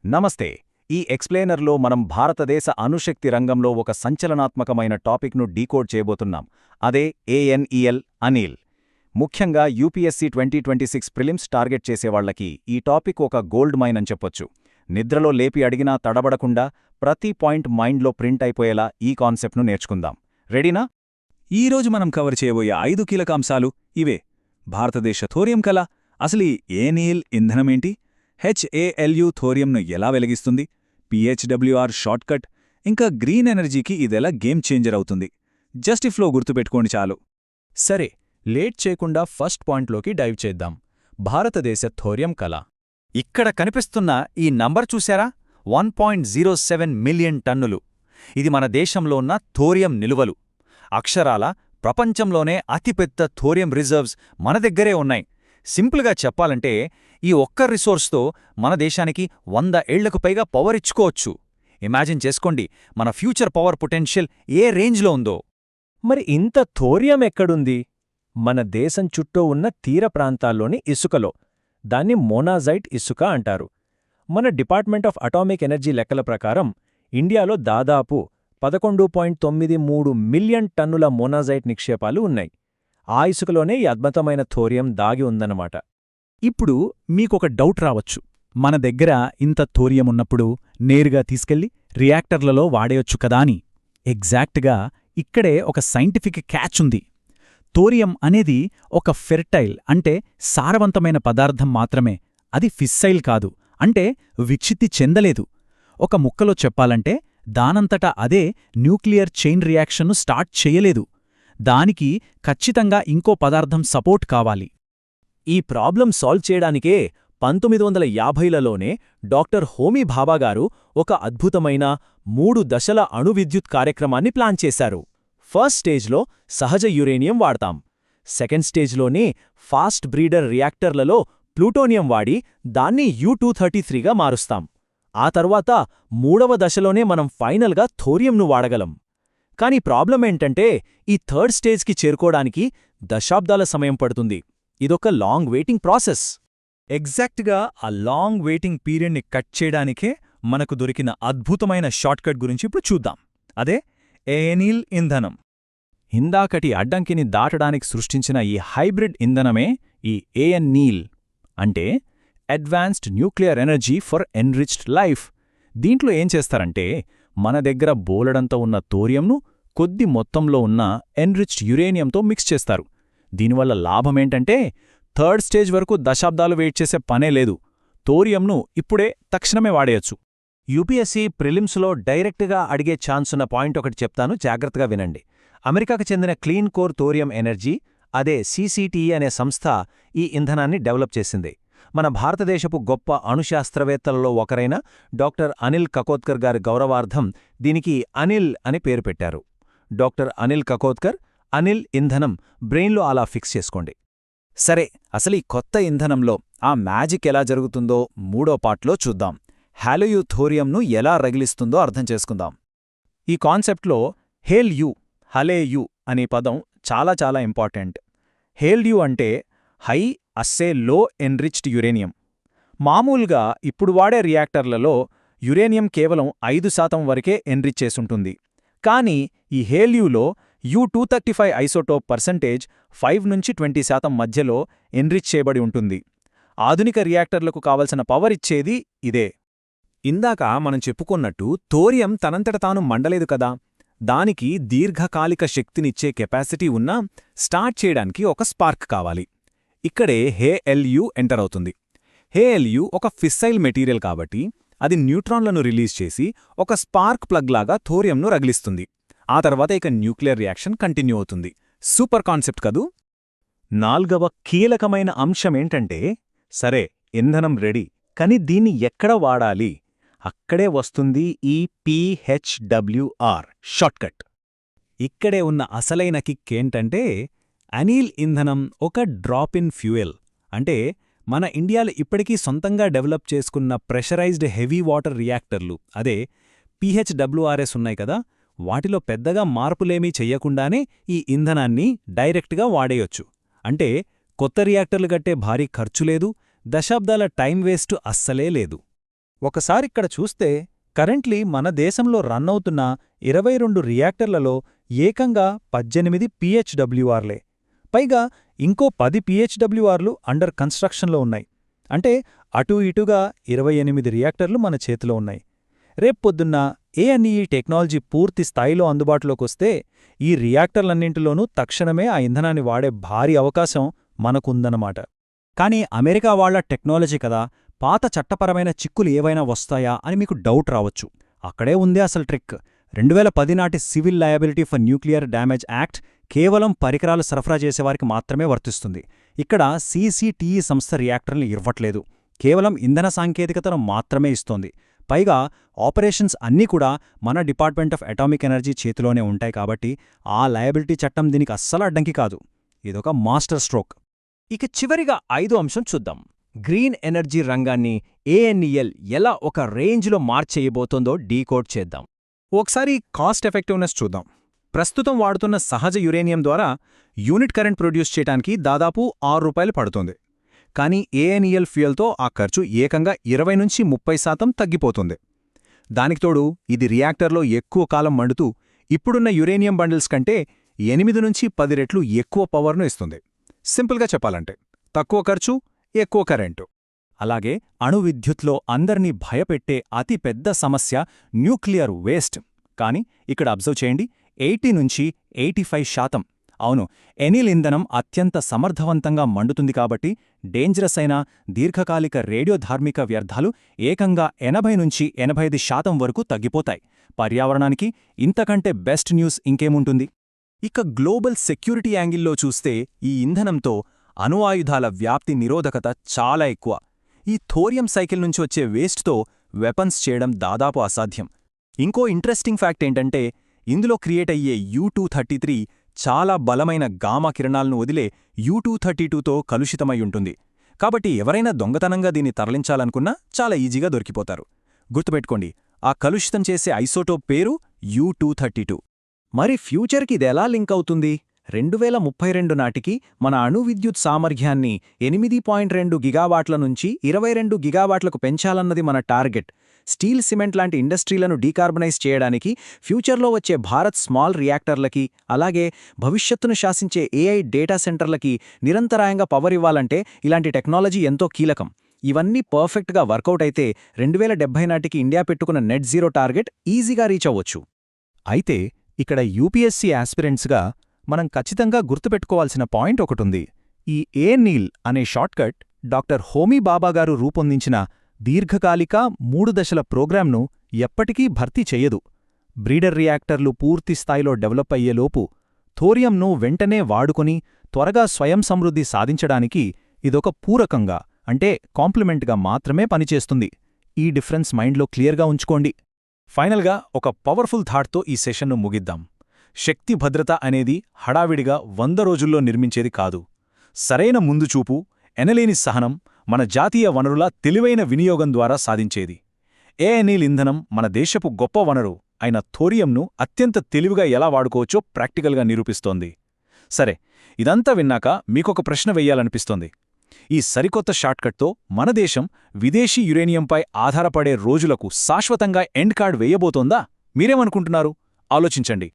నమస్తే. ఈ ఎక్స్ప్లెయినర్లో మనం భారతదేశ అణుశక్తి రంగంలో ఒక సంచలనాత్మకమైన టాపిక్ను డీకోడ్ చేయబోతున్నాం. అదే ఏఎన్ఈఎల్ అనీల్. ముఖ్యంగా యూపీఎస్సీ 2026 ప్రిలిమ్స్ టార్గెట్ చేసేవాళ్లకి ఈ టాపిక్ ఒక గోల్డ్ మైన్ అని చెప్పొచ్చు. నిద్రలో లేపి అడిగినా తడబడకుండా ప్రతి పాయింట్ మైండ్లో ప్రింట్ అయిపోయేలా ఈ కాన్సెప్ట్ను నేర్చుకుందాం. రెడీనా? ఈరోజు మనం కవర్ చేయబోయే 5 కీలకాంశాలు ఇవే. భారతదేశ థోరియం కళ, అసలు ఈ ఏఎన్ఈఎల్ ఇంధనమేంటి, హెచ్ఏఎల్యు థోరియంను ఎలా వెలిగిస్తుంది, పిహెచ్డబ్ల్యూఆర్ షార్ట్కట్, ఇంకా గ్రీన్ ఎనర్జీకి ఇదెలా గేమ్ చేంజర్ అవుతుంది. జస్టిఫ్లో గుర్తుపెట్టుకోండి చాలు. సరే, లేట్ చేయకుండా ఫస్ట్ పాయింట్లోకి డైవ్ చేద్దాం. భారతదేశ థోరియం కళ. ఇక్కడ కనిపిస్తున్న ఈ నంబర్ చూశారా? 1.07 మిలియన్ టన్నులు. ఇది మన దేశంలో ఉన్న థోరియం నిలువలు. అక్షరాల ప్రపంచంలోనే అతిపెద్ద థోరియం రిజర్వ్స్ మన దగ్గరే ఉన్నాయి. సింపుల్గా చెప్పాలంటే ఈ ఒక్క రిసోర్స్తో మన దేశానికి 100 ఏళ్లకు పైగా పవర్ ఇచ్చుకోవచ్చు. ఇమాజిన్ చేసుకోండి మన ఫ్యూచర్ పవర్ పొటెన్షియల్ ఏ రేంజ్లో ఉందో. మరి ఇంత థోరియం ఎక్కడుంది? మన దేశం చుట్టూ ఉన్న తీర ప్రాంతాల్లోని ఇసుకలో. దాన్ని మోనాజైట్ ఇసుక అంటారు. మన డిపార్ట్మెంట్ ఆఫ్ అటామిక్ ఎనర్జీ లెక్కల ప్రకారం ఇండియాలో దాదాపు 11.93 మిలియన్ టన్నుల మోనాజైట్ నిక్షేపాలు ఉన్నాయి. ఆ ఇసుకలోనే ఈ అద్భుతమైన థోరియం దాగి ఉందన్నమాట. ఇప్పుడు మీకొక డౌట్ రావచ్చు, మన దగ్గర ఇంత థోరియం ఉన్నప్పుడు నేరుగా తీసుకెళ్లి రియాక్టర్లలో వాడేయొచ్చు కదా అని. ఎగ్జాక్ట్గా ఇక్కడే ఒక సైంటిఫిక్ క్యాచ్ ఉంది. థోరియం అనేది ఒక ఫెర్టైల్ అంటే సారవంతమైన పదార్థం మాత్రమే. అది ఫిస్సైల్ కాదు, అంటే విక్షిత్తి చెందలేదు. ఒక ముక్కలో చెప్పాలంటే దానంతటా అదే న్యూక్లియర్ చైన్ రియాక్షన్ను స్టార్ట్ చెయ్యలేదు. దానికి ఖచ్చితంగా ఇంకో పదార్థం సపోర్ట్ కావాలి. ఈ ప్రాబ్లం సాల్వ్ చేయడానికే 1950లలోనే డాక్టర్ హోమీ భాభాగారు ఒక అద్భుతమైన 3 దశల అణువిద్యుత్ కార్యక్రమాన్ని ప్లాన్ చేశారు. ఫస్ట్ స్టేజ్లో సహజ యురేనియం వాడతాం. సెకండ్ స్టేజ్లోనే ఫాస్ట్ బ్రీడర్ రియాక్టర్లలో ప్లూటోనియం వాడి దాన్ని U-233గా మారుస్తాం. ఆ తర్వాత 3వ దశలోనే మనం ఫైనల్గా థోరియంను వాడగలం. కానీ ప్రాబ్లమేంటంటే ఈ థర్డ్ స్టేజ్కి చేరుకోవడానికి దశాబ్దాల సమయం పడుతుంది. ఇదొక లాంగ్ వెయిటింగ్ ప్రాసెస్. ఎగ్జాక్ట్గా ఆ లాంగ్ వెయిటింగ్ పీరియడ్ని కట్ చేయడానికే మనకు దొరికిన అద్భుతమైన షార్ట్కట్ గురించి ఇప్పుడు చూద్దాం. అదే ఏఎన్ఈఎల్ ఇంధనం. ఇందాకటి అడ్డంకిని దాటడానికి సృష్టించిన ఈ హైబ్రిడ్ ఇంధనమే ఈ ఏఎన్ఈఎల్, అంటే advanced nuclear energy for enriched life. దీంట్లో ఏం చేస్తారంటే మన దగ్గర బోలెడంత ఉన్న థోరియంను కొద్ది మొత్తంలో ఉన్న ఎన్రిచ్డ్ యురేనియంతో మిక్స్ చేస్తారు. దీనివల్ల లాభమేంటంటే థర్డ్ స్టేజ్ వరకు దశాబ్దాలు వెయిట్ చేసే పనే లేదు. థోరియంను ఇప్పుడే తక్షణమే వాడేయొచ్చు. యూపీఎస్సీ ప్రిలిమ్స్లో డైరెక్ట్గా అడిగే ఛాన్సున్న పాయింట్ ఒకటి చెప్తాను, జాగ్రత్తగా వినండి. అమెరికాకు చెందిన క్లీన్ కోర్ థోరియం ఎనర్జీ, అదే సీసీటీఈ అనే సంస్థ ఈ ఇంధనాన్ని డెవలప్ చేసింది. మన భారతదేశపు గొప్ప అణుశాస్త్రవేత్తలలో ఒకరైన డాక్టర్ అనిల్ కకోద్కర్ గారి గౌరవార్థం దీనికి అనిల్ అని పేరు పెట్టారు. డాక్టర్ అనిల్ కకోద్కర్, అనిల్ ఇంధనం బ్రెయిన్లో అలా ఫిక్స్ చేసుకోండి. సరే, అసలు ఈ కొత్త ఇంధనంలో ఆ మ్యాజిక్ ఎలా జరుగుతుందో మూడో పార్ట్లో చూద్దాం. హ్యాలోయు థోరియంను ఎలా రగిలిస్తుందో అర్థం చేసుకుందాం. ఈ కాన్సెప్ట్లో హలేయు అనే పదం చాలా చాలా ఇంపార్టెంట్. హేల్యు అంటే హై అస్సే లో ఎన్రిచ్డ్ యురేనియం. మామూలుగా ఇప్పుడు వాడే రియాక్టర్లలో యురేనియం కేవలం 5% వరకే ఎన్రిచ్ చేసుంటుంది. కానీ ఈ హేల్యూలో U-235 ఐసోటోప్ పర్సెంటేజ్ 5-20% మధ్యలో ఎన్రిచ్ చేయబడి ఉంటుంది. ఆధునిక రియాక్టర్లకు కావలసిన పవర్ ఇచ్చేది ఇదే. ఇందాక మనం చెప్పుకున్నట్టు థోరియం తనంతట తాను మండలేదు కదా. దానికి దీర్ఘకాలిక శక్తినిచ్చే కెపాసిటీ ఉన్నా స్టార్ట్ చేయడానికి ఒక స్పార్క్ కావాలి. ఇక్కడే హేఎల్యు ఎంటర్ అవుతుంది. హేఎల్యు ఒక ఫిస్సైల్ మెటీరియల్ కాబట్టి అది న్యూట్రాన్లను రిలీజ్ చేసి ఒక స్పార్క్ ప్లగ్ లాగా థోరియంను రగిలిస్తుంది. ఆ తర్వాత ఇక న్యూక్లియర్ రియాక్షన్ కంటిన్యూ అవుతుంది. సూపర్ కాన్సెప్ట్ కదూ. 4వ కీలకమైన అంశమేంటంటే, సరే ఇంధనం రెడీ, కాని దీన్ని ఎక్కడ వాడాలి? అక్కడే వస్తుంది ఈ పిహెచ్డబ్ల్యూఆర్ షార్ట్కట్. ఇక్కడే ఉన్న అసలైన కిక్ ఏంటంటే, అనీల్ ఇంధనం ఒక డ్రాప్ ఇన్ ఫ్యూయల్. అంటే మన ఇండియాలో ఇప్పటికీ సొంతంగా డెవలప్ చేసుకున్న ప్రెషరైజ్డ్ హెవీ వాటర్ రియాక్టర్లు, అదే పిహెచ్డబ్ల్యూఆర్ఎస్ ఉన్నాయి కదా, వాటిలో పెద్దగా మార్పులేమీ చెయ్యకుండానే ఈ ఇంధనాన్ని డైరెక్ట్గా వాడేయొచ్చు. అంటే కొత్త రియాక్టర్లు కట్టే భారీ ఖర్చు లేదు, దశాబ్దాల టైం వేస్ట్ అస్సలే లేదు. ఒకసారిక్కడ చూస్తే కరెంట్లీ మన దేశంలో రన్ అవుతున్న 22 రియాక్టర్లలో ఏకంగా 18 PHWRలే. పైగా ఇంకో 10 PHWRలు అండర్ కన్స్ట్రక్షన్లో ఉన్నాయి. అంటే అటూ ఇటుగా 28 రియాక్టర్లు మన చేతిలో ఉన్నాయి. రేప్పొద్దున్న ANEE టెక్నాలజీ పూర్తి స్థాయిలో అందుబాటులోకొస్తే ఈ రియాక్టర్లన్నింటిలోనూ తక్షణమే ఆ ఇంధనాన్ని వాడే భారీ అవకాశం మనకుందన్నమాట. కానీ అమెరికా వాళ్ల టెక్నాలజీ కదా, పాత చట్టపరమైన చిక్కులు ఏవైనా వస్తాయా అని మీకు డౌట్ రావచ్చు. అక్కడే ఉంది అసలు ట్రిక్. 2010 నాటి civil liability for nuclear damage act కేవలం పరికరాలు సరఫరా చేసేవారికి మాత్రమే వర్తిస్తుంది. ఇక్కడ CCTE సంస్థ రియాక్టర్ని ఇవ్వట్లేదు, కేవలం ఇంధన సాంకేతికతను మాత్రమే ఇస్తోంది. పైగా ఆపరేషన్స్ అన్నీ కూడా మన డిపార్ట్మెంట్ ఆఫ్ అటామిక్ ఎనర్జీ చేతిలోనే ఉంటాయి కాబట్టి ఆ లయబిలిటీ చట్టం దీనికి అస్సలు అడ్డంకి కాదు. ఇదొక మాస్టర్ స్ట్రోక్. ఇక చివరిగా 5వ అంశం చూద్దాం. గ్రీన్ ఎనర్జీ రంగాన్ని ANEL ఎలా ఒక రేంజ్లో మార్చేయబోతోందో డీకోడ్ చేద్దాం. ఒకసారి కాస్ట్ ఎఫెక్టివ్నెస్ చూద్దాం. ప్రస్తుతం వాడుతున్న సహజ యురేనియం ద్వారా యూనిట్ కరెంట్ ప్రొడ్యూస్ చేయడానికి దాదాపు ₹6 పడుతుంది. కానీ ANEL ఫ్యూయల్తో ఆ ఖర్చు ఏకంగా 20-30% తగ్గిపోతుంది. దానికి తోడు ఇది రియాక్టర్లో ఎక్కువ కాలం మండుతూ ఇప్పుడున్న యురేనియం బండిల్స్ కంటే 8-10 రెట్లు ఎక్కువ పవర్ను ఇస్తుంది. సింపుల్గా చెప్పాలంటే తక్కువ ఖర్చు, ఎక్కువ కరెంటు. అలాగే అణు విద్యుత్లో అందర్నీ భయపెట్టే అతి పెద్ద సమస్య న్యూక్లియర్ వేస్ట్. కానీ ఇక్కడ అబ్జర్వ్ చేయండి, 80-85%. అవును, ఎనిల్ ఇంధనం అత్యంత సమర్థవంతంగా మండుతుంది కాబట్టి డేంజరస్ అయిన దీర్ఘకాలిక రేడియోధార్మిక వ్యర్థాలు ఏకంగా 80-85% వరకు తగ్గిపోతాయి. పర్యావరణానికి ఇంతకంటే బెస్ట్ న్యూస్ ఇంకేముంటుంది? ఇక గ్లోబల్ సెక్యూరిటీ యాంగిల్లో చూస్తే ఈ ఇంధనంతో అణుఆయుధాల వ్యాప్తి నిరోధకత చాలా ఎక్కువ. ఈ థోరియం సైకిల్ నుంచి వచ్చే వేస్ట్తో వెపన్స్ చేయడం దాదాపు అసాధ్యం. ఇంకో ఇంట్రెస్టింగ్ ఫ్యాక్ట్ ఏంటంటే ఇందులో క్రియేట్ అయ్యే U-233 చాలా బలమైన గామా కిరణాలను వదిలే U-232తో కలుషితమై ఉంటుంది. కాబట్టి ఎవరైనా దొంగతనంగా దీన్ని తరలించాలనుకున్నా చాలా ఈజీగా దొరికిపోతారు. గుర్తుపెట్టుకోండి, ఆ కలుషితం చేసే ఐసోటోప్ పేరు U-232. మరి ఫ్యూచర్కి ఇదెలా లింక్ అవుతుంది? 2032 నాటికి మన అణు విద్యుత్ సామర్థ్యాన్ని 8.2 గిగావాట్ల నుంచి 22 గిగావాట్లకు పెంచాలన్నది మన టార్గెట్. స్టీల్, సిమెంట్ లాంటి ఇండస్ట్రీలను డీకార్బనైజ్ చేయడానికి, ఫ్యూచర్లో వచ్చే భారత్ స్మాల్ రియాక్టర్లకి, అలాగే భవిష్యత్తును శాసించే AI డేటా సెంటర్లకి నిరంతరాయంగా పవర్ ఇవ్వాలంటే ఇలాంటి టెక్నాలజీ ఎంతో కీలకం. ఇవన్నీ పర్ఫెక్ట్గా వర్కౌట్ అయితే 2070 నాటికి ఇండియా పెట్టుకున్న నెట్ జీరో టార్గెట్ ఈజీగా రీచ్ అవ్వచ్చు. అయితే ఇక్కడ UPSC యాస్పిరెంట్స్గా మనం ఖచ్చితంగా గుర్తుపెట్టుకోవాల్సిన పాయింట్ ఒకటుంది. ఈ ANEL అనే షార్ట్కట్ డాక్టర్ హోమీ బాబా గారు రూపొందించిన దీర్ఘకాలిక 3 దశల ప్రోగ్రాంను ఎప్పటికీ భర్తీ చెయ్యదు. బ్రీడర్ రియాక్టర్లు పూర్తి స్థాయిలో డెవలప్ అయ్యేలోపు థోరియంను వెంటనే వాడుకొని త్వరగా స్వయం సమృద్ధి సాధించడానికి ఇదొక పూరకంగా, అంటే కాంప్లిమెంట్గా మాత్రమే పనిచేస్తుంది. ఈ డిఫరెన్స్ మైండ్లో క్లియర్గా ఉంచుకోండి. ఫైనల్గా ఒక పవర్ఫుల్ థాట్తో ఈ సెషన్ను ముగిద్దాం. శక్తి భద్రత అనేది హడావిడిగా 100 రోజుల్లో నిర్మించేది కాదు. సరైన ముందుచూపు, ఎనలేని సహనం, మన జాతీయ వనరుల తెలివైన వినియోగం ద్వారా సాధించేది. ANEL ఇంధనం మన దేశపు గొప్ప వనరు అయిన థోరియంను అత్యంత తెలివిగా ఎలా వాడుకోవచ్చో ప్రాక్టికల్గా నిరూపిస్తోంది. సరే, ఇదంతా విన్నాక మీకొక ప్రశ్న వెయ్యాలనిపిస్తోంది. ఈ సరికొత్త షార్ట్కట్తో మన దేశం విదేశీ యురేనియంపై ఆధారపడే రోజులకు శాశ్వతంగా ఎండ్ కార్డ్ వేయబోతోందా? మీరేమనుకుంటున్నారు? ఆలోచించండి.